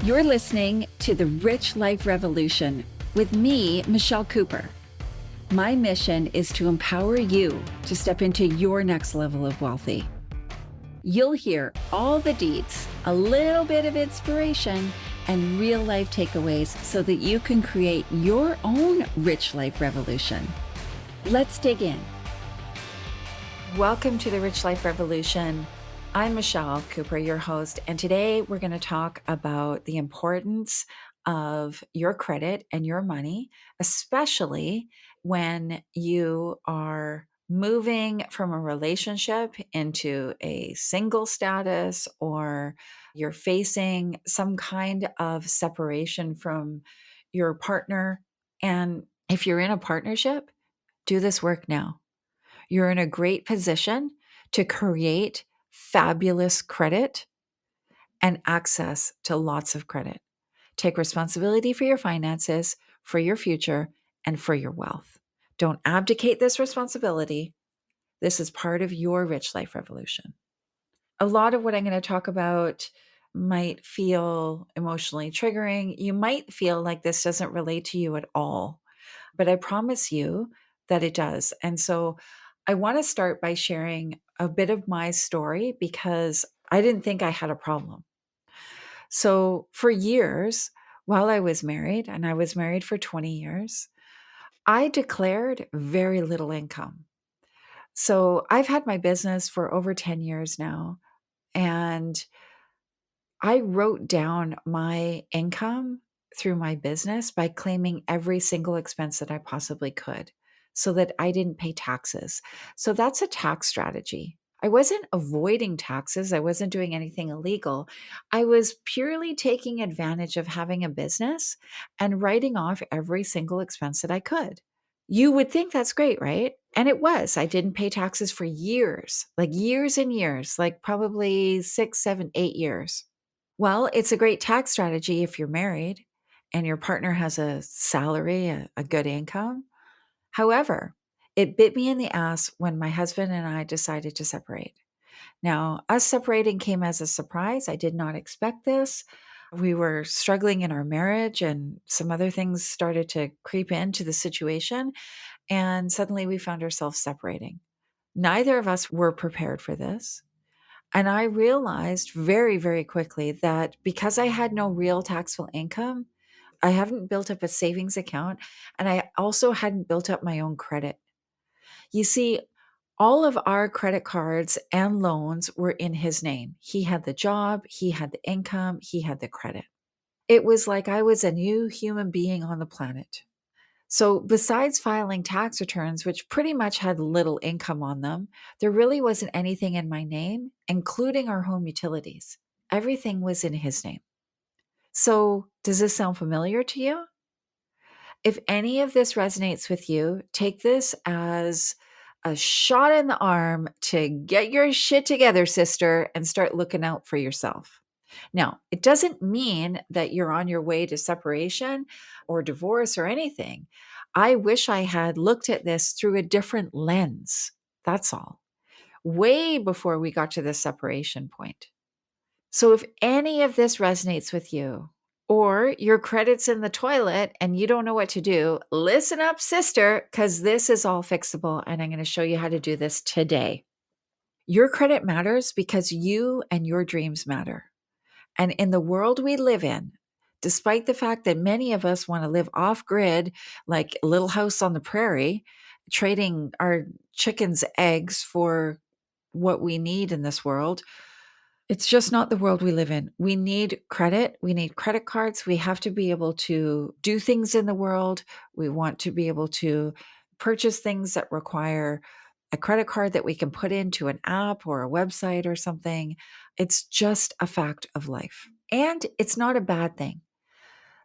You're listening to The Rich Life Revolution with me, Michelle Cooper. My mission is to empower you to step into your next level of wealthy. You'll hear all the deets, a little bit of inspiration, and real life takeaways so that you can create your own rich life revolution. Let's dig in. Welcome to the Rich Life Revolution. I'm Michelle Cooper, your host, and today we're going to talk about the importance of your credit and your money, especially when you are moving from a relationship into a single status, or you're facing some kind of separation from your partner. And if you're in a partnership, do this work now. You're in a great position to create fabulous credit and access to lots of credit. Take responsibility for your finances, for your future, and for your wealth. Don't abdicate this responsibility. This is part of your rich life revolution. A lot of what I'm going to talk about might feel emotionally triggering. You might feel like this doesn't relate to you at all, but I promise you that it does. And so I want to start by sharing a bit of my story because I didn't think I had a problem. So for years, while I was married, and I was married for 20 years, I declared very little income. So I've had my business for over 10 years now, and I wrote down my income through my business by claiming every single expense that I possibly could so that I didn't pay taxes. So that's a tax strategy. I wasn't avoiding taxes. I wasn't doing anything illegal. I was purely taking advantage of having a business and writing off every single expense that I could. You would think that's great, right? And it was. I didn't pay taxes for years, like years and years, like probably 6, 7, 8 years. Well, it's a great tax strategy if you're married and your partner has a salary, a good income. However, it bit me in the ass when my husband and I decided to separate. Now, us separating came as a surprise. I did not expect this. We were struggling in our marriage, and some other things started to creep into the situation. And suddenly we found ourselves separating. Neither of us were prepared for this. And I realized very, very quickly that because I had no real taxable income, I haven't built up a savings account, and I also hadn't built up my own credit. You see, all of our credit cards and loans were in his name. He had the job, he had the income, he had the credit. It was like I was a new human being on the planet. So, besides filing tax returns, which pretty much had little income on them, there really wasn't anything in my name, including our home utilities. Everything was in his name. So, does this sound familiar to you? If any of this resonates with you, take this as a shot in the arm to get your shit together, sister, and start looking out for yourself. Now, it doesn't mean that you're on your way to separation or divorce or anything. I wish I had looked at this through a different lens. That's all. Way before we got to the separation point. So if any of this resonates with you, or your credit's in the toilet and you don't know what to do, listen up, sister, because this is all fixable. And I'm going to show you how to do this today. Your credit matters because you and your dreams matter. And in the world we live in, despite the fact that many of us want to live off grid, like a little house on the prairie, trading our chickens' eggs for what we need in this world, it's just not the world we live in. We need credit. We need credit cards. We have to be able to do things in the world. We want to be able to purchase things that require a credit card that we can put into an app or a website or something. It's just a fact of life. And it's not a bad thing.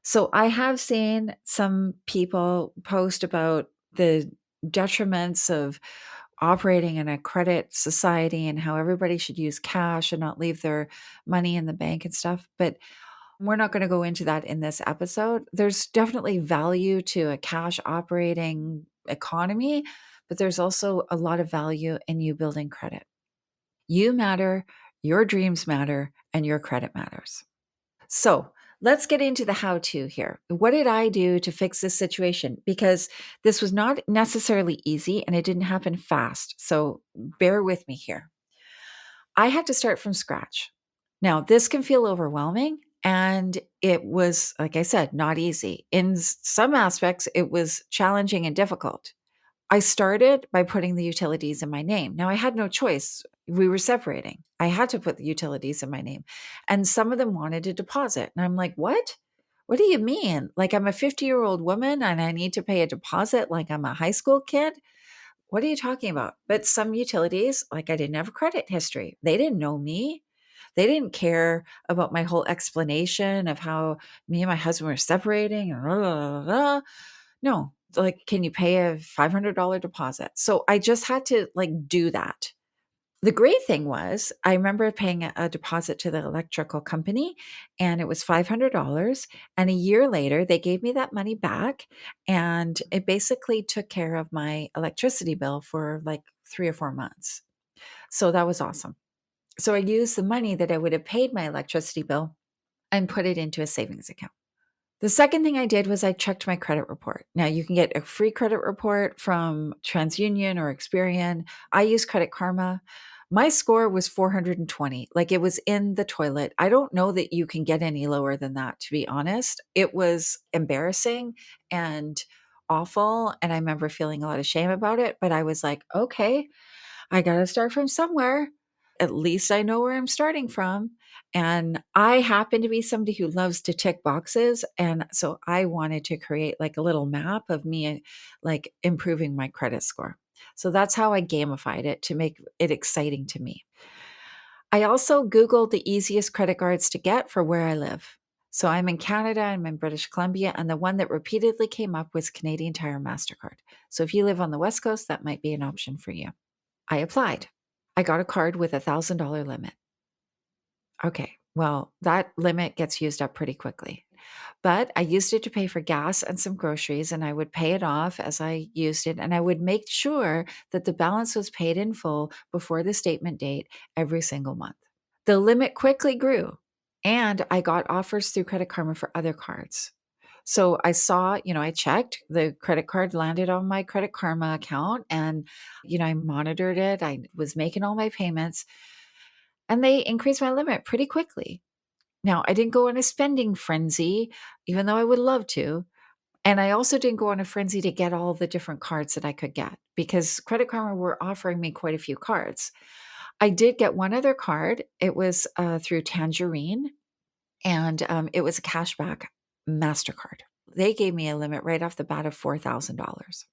So I have seen some people post about the detriments of operating in a credit society and how everybody should use cash and not leave their money in the bank and stuff. But we're not going to go into that in this episode. There's definitely value to a cash operating economy, but there's also a lot of value in you building credit. You matter, your dreams matter, and your credit matters. So let's get into the how to here. What did I do to fix this situation? Because this was not necessarily easy and it didn't happen fast. So bear with me here. I had to start from scratch. Now, this can feel overwhelming. And it was, like I said, not easy. In some aspects, it was challenging and difficult. I started by putting the utilities in my name. Now, I had no choice. We were separating. I had to put the utilities in my name. And some of them wanted a deposit. And I'm like, what? What do you mean? Like, I'm a 50-year-old woman and I need to pay a deposit like I'm a high school kid? What are you talking about? But some utilities, like I didn't have a credit history. They didn't know me. They didn't care about my whole explanation of how me and my husband were separating and blah, blah, blah, blah. No, like, can you pay a $500 deposit? So I just had to like do that. The great thing was, I remember paying a deposit to the electrical company and it was $500. And a year later, they gave me that money back and it basically took care of my electricity bill for like 3 or 4 months. So that was awesome. So I used the money that I would have paid my electricity bill and put it into a savings account. The second thing I did was I checked my credit report. Now you can get a free credit report from TransUnion or Experian. I use Credit Karma. My score was 420. Like it was in the toilet. I don't know that you can get any lower than that, to be honest. It was embarrassing and awful. And I remember feeling a lot of shame about it. But I was like, okay, I got to start from somewhere. At least I know where I'm starting from. And I happen to be somebody who loves to tick boxes. And so I wanted to create like a little map of me like improving my credit score. So that's how I gamified it to make it exciting to me. I also Googled the easiest credit cards to get for where I live. So I'm in Canada, I'm in British Columbia, and the one that repeatedly came up was Canadian Tire MasterCard. So if you live on the West Coast, that might be an option for you. I applied. I got a card with $1,000 limit. Okay, well, that limit gets used up pretty quickly. But I used it to pay for gas and some groceries, and I would pay it off as I used it. And I would make sure that the balance was paid in full before the statement date every single month. The limit quickly grew, and I got offers through Credit Karma for other cards. So I saw, I checked, the credit card landed on my Credit Karma account and, I monitored it. I was making all my payments and they increased my limit pretty quickly. Now, I didn't go on a spending frenzy, even though I would love to. And I also didn't go on a frenzy to get all the different cards that I could get because Credit Karma were offering me quite a few cards. I did get one other card. It was through Tangerine and it was a cashback MasterCard. They gave me a limit right off the bat of $4,000.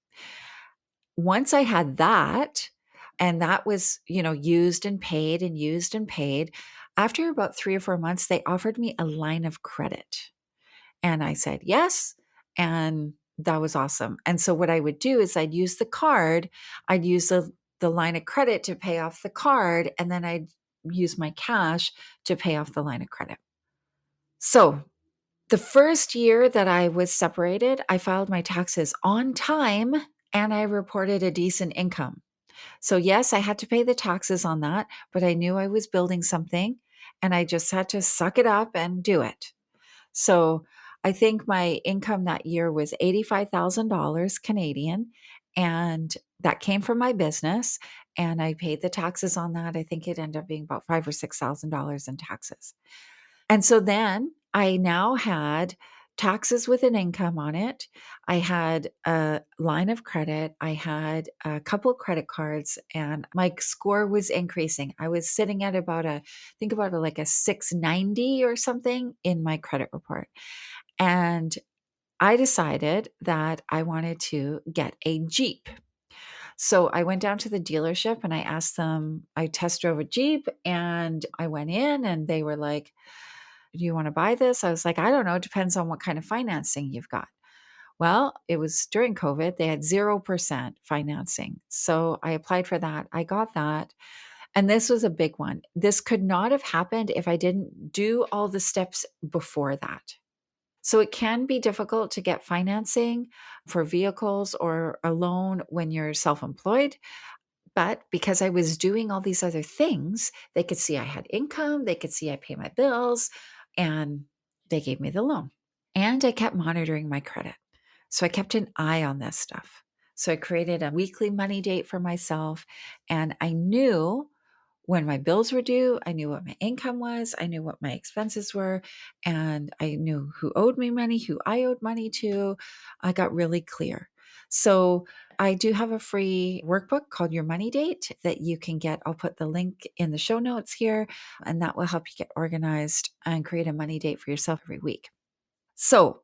Once I had that, and that was, used and paid and used and paid, after about 3 or 4 months, they offered me a line of credit. And I said yes. And that was awesome. And so what I would do is I'd use the card, I'd use the line of credit to pay off the card, and then I'd use my cash to pay off the line of credit. So the first year that I was separated, I filed my taxes on time and I reported a decent income. So, yes, I had to pay the taxes on that, but I knew I was building something and I just had to suck it up and do it. So, I think my income that year was $85,000 Canadian, and that came from my business. And I paid the taxes on that. I think it ended up being about $5,000 or $6,000 in taxes. And so then I now had taxes with an income on it. I had a line of credit. I had a couple credit cards and my score was increasing. I was sitting at think about it like a 690 or something in my credit report. And I decided that I wanted to get a Jeep. So I went down to the dealership and I asked them, I test drove a Jeep and I went in and they were like, do you want to buy this? I was like, I don't know. It depends on what kind of financing you've got. Well, it was during COVID. They had 0% financing. So I applied for that. I got that. And this was a big one. This could not have happened if I didn't do all the steps before that. So it can be difficult to get financing for vehicles or a loan when you're self employed. But because I was doing all these other things, they could see I had income, they could see I pay my bills, and they gave me the loan. And I kept monitoring my credit. So I kept an eye on this stuff. So I created a weekly money date for myself, and I knew when my bills were due, I knew what my income was, I knew what my expenses were, and I knew who owed me money, who I owed money to. I got really clear. So I do have a free workbook called Your Money Date that you can get. I'll put the link in the show notes here, and that will help you get organized and create a money date for yourself every week. So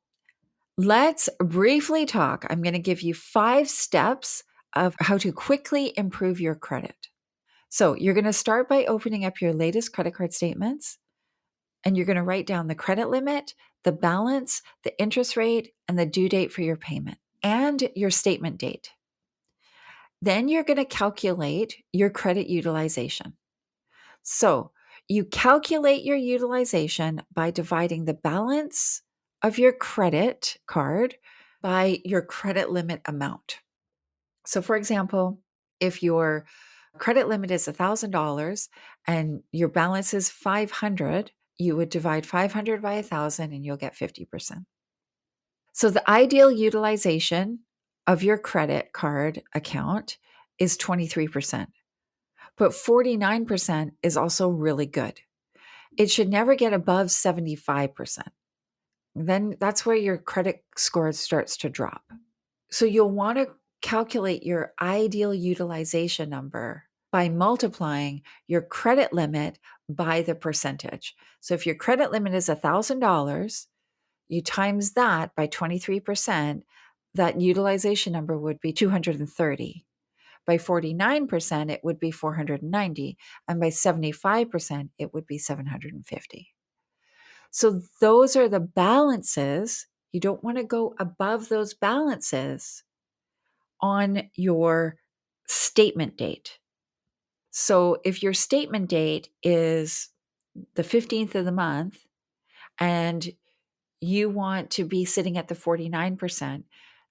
let's briefly talk. I'm going to give you 5 steps of how to quickly improve your credit. So you're going to start by opening up your latest credit card statements, and you're going to write down the credit limit, the balance, the interest rate, and the due date for your payment, and your statement date. Then you're going to calculate your credit utilization. So you calculate your utilization by dividing the balance of your credit card by your credit limit amount. So, for example, if your credit limit is $1,000 and your balance is 500, you would divide 500 by 1,000 and you'll get 50%. So, the ideal utilization of your credit card account is 23%, but 49% is also really good. It should never get above 75%. Then that's where your credit score starts to drop. So you'll want to calculate your ideal utilization number by multiplying your credit limit by the percentage. So if your credit limit is $1,000, you times that by 23%, that utilization number would be 230. By 49%, it would be 490. And by 75%, it would be 750. So those are the balances. You don't want to go above those balances on your statement date. So if your statement date is the 15th of the month and you want to be sitting at the 49%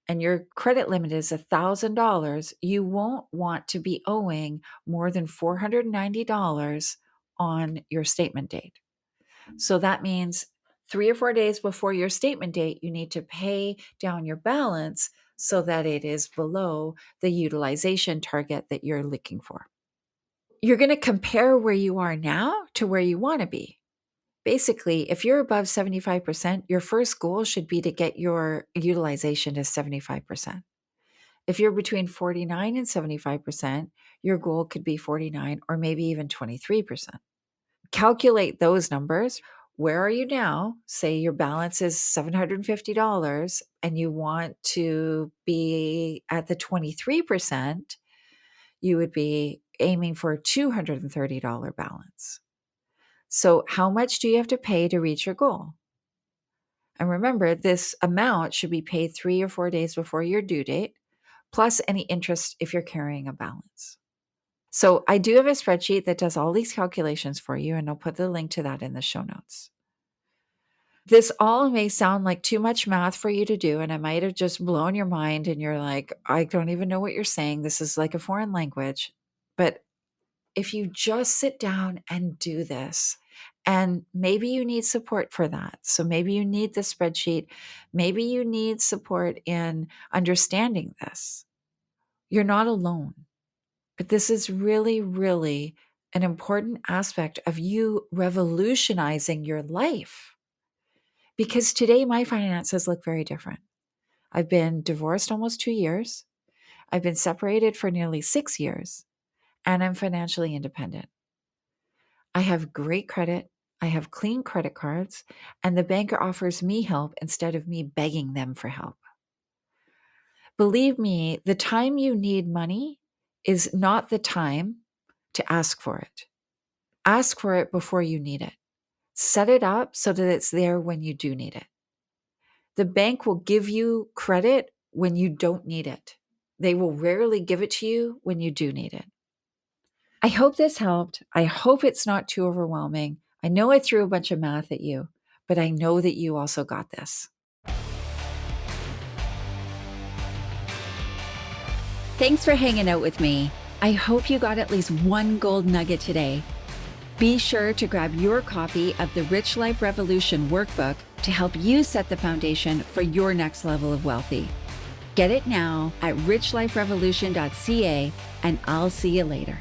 and your credit limit is $1,000, you won't want to be owing more than $490 on your statement date. So that means 3 or 4 days before your statement date, you need to pay down your balance so that it is below the utilization target that you're looking for. You're going to compare where you are now to where you want to be. Basically, if you're above 75%, your first goal should be to get your utilization to 75%. If you're between 49 and 75%, your goal could be 49 or maybe even 23%. Calculate those numbers. Where are you now? Say your balance is $750 and you want to be at the 23%, you would be aiming for a $230 balance. So, how much do you have to pay to reach your goal? And remember, this amount should be paid 3 or 4 days before your due date, plus any interest if you're carrying a balance. So I do have a spreadsheet that does all these calculations for you, and I'll put the link to that in the show notes. This all may sound like too much math for you to do, and I might have just blown your mind, and you're like, I don't even know what you're saying. This is like a foreign language. But if you just sit down and do this, and maybe you need support for that. So maybe you need the spreadsheet. Maybe you need support in understanding this. You're not alone. But this is really, really an important aspect of you revolutionizing your life. Because today my finances look very different. I've been divorced almost 2 years. I've been separated for nearly 6 years, and I'm financially independent. I have great credit. I have clean credit cards, and the banker offers me help instead of me begging them for help. Believe me, the time you need money is not the time to ask for it. Ask for it before you need it. Set it up so that it's there when you do need it. The bank will give you credit when you don't need it. They will rarely give it to you when you do need it. I hope this helped. I hope it's not too overwhelming. I know I threw a bunch of math at you, but I know that you also got this. Thanks for hanging out with me. I hope you got at least one gold nugget today. Be sure to grab your copy of the Rich Life Revolution workbook to help you set the foundation for your next level of wealthy. Get it now at richliferevolution.ca, and I'll see you later.